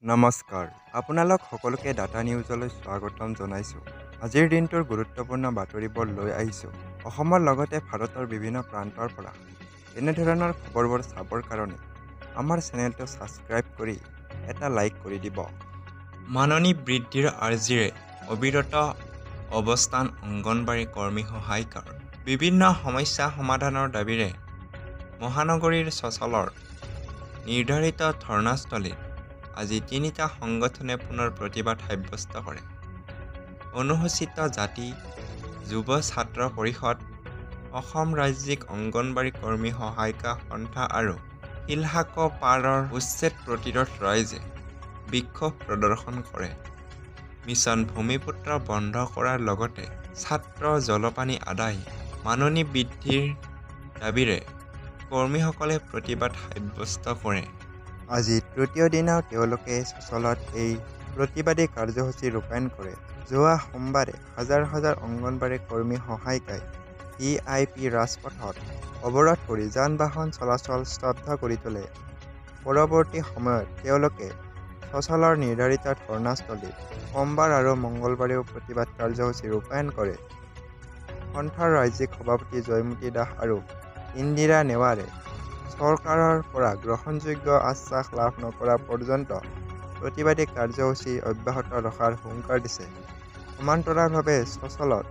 নমস্কাৰ, আপোনালোক সকলোকে ডাটা নিউজলৈ স্বাগতম জনাইছোঁ। আজিৰ দিনটোৰ গুৰুত্বপূৰ্ণ বাতৰিবোৰ লৈ আহিছোঁ। অসমৰ লগতে ভাৰতৰ বিভিন্ন প্ৰান্তৰ পৰা এনেধৰণৰ খবৰবোৰ চাবৰ কাৰণে আমাৰ চেনেলটো ছাবস্ক্ৰাইব কৰি এটা লাইক কৰি দিব। মাননী বৃদ্ধিৰ আৰ্জিৰে অবিৰত অৱস্থান অংগনবাড়ী কৰ্মী সহায়িকাৰ বিভিন্ন সমস্যা সমাধানৰ দাবীৰে মহানগৰীৰ চচলৰ নিৰ্ধাৰিত ধৰ্ণাস্থলীত আজি তিনিটা সংগঠনে পুনৰ প্ৰতিবাদ সাব্যস্ত কৰে। অনুসূচিত জাতি, যুৱ ছাত্ৰ পৰিষদ, অসম ৰাজ্যিক অংগনবাড়ী কৰ্মী সহায়িকা সন্থা আৰু শিলহাকো পাৰৰ উচ্ছেদ প্ৰতিৰোধ ৰাইজে বিক্ষোভ প্ৰদৰ্শন কৰে। মিছন ভূমিপুত্ৰ বন্ধ কৰাৰ লগতে ছাত্ৰ জলপানী আদায়, মাননী বৃদ্ধিৰ দাবীৰে কৰ্মীসকলে প্ৰতিবাদ সাব্যস্ত কৰে। আজি তৃতীয় দিনাও তেওঁলোকে চচলত এই প্ৰতিবাদী কাৰ্যসূচী ৰূপায়ণ কৰে। যোৱা সোমবাৰে হাজাৰ হাজাৰ অংগনবাড়ী কৰ্মী সহায়িকাই VIP ৰাজপথত অৱৰোধ কৰি যান-বাহন চলাচল স্তব্ধ কৰি তোলে। পৰৱৰ্তী সময়ত তেওঁলোকে চচলৰ নিৰ্ধাৰিত ধৰ্ণাস্থলীত সোমবাৰ আৰু মঙলবাৰেও প্ৰতিবাদ কাৰ্যসূচী ৰূপায়ণ কৰে। সন্থাৰ ৰাজ্যিক সভাপতি জয়মতী দাস আৰু ইন্দিৰা নেৱাৰে চৰকাৰৰ পৰা গ্ৰহণযোগ্য আশ্বাস লাভ নকৰা পৰ্যন্ত প্ৰতিবাদী কাৰ্যসূচী অব্যাহত ৰখাৰ হুংকাৰ দিছে। সমান্তৰালভাৱে চচলত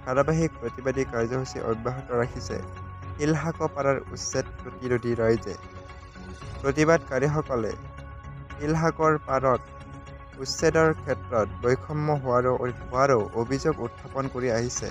ধাৰাবাহিক প্ৰতিবাদী কাৰ্যসূচী অব্যাহত ৰাখিছে শিলহাকো পাৰৰ উচ্ছেদ প্ৰতিৰোধী ৰাইজে। প্ৰতিবাদকাৰীসকলে শিলহাকৰ পাৰত উচ্ছেদৰ ক্ষেত্ৰত বৈষম্য হোৱাৰো অভিযোগ উত্থাপন কৰি আহিছে।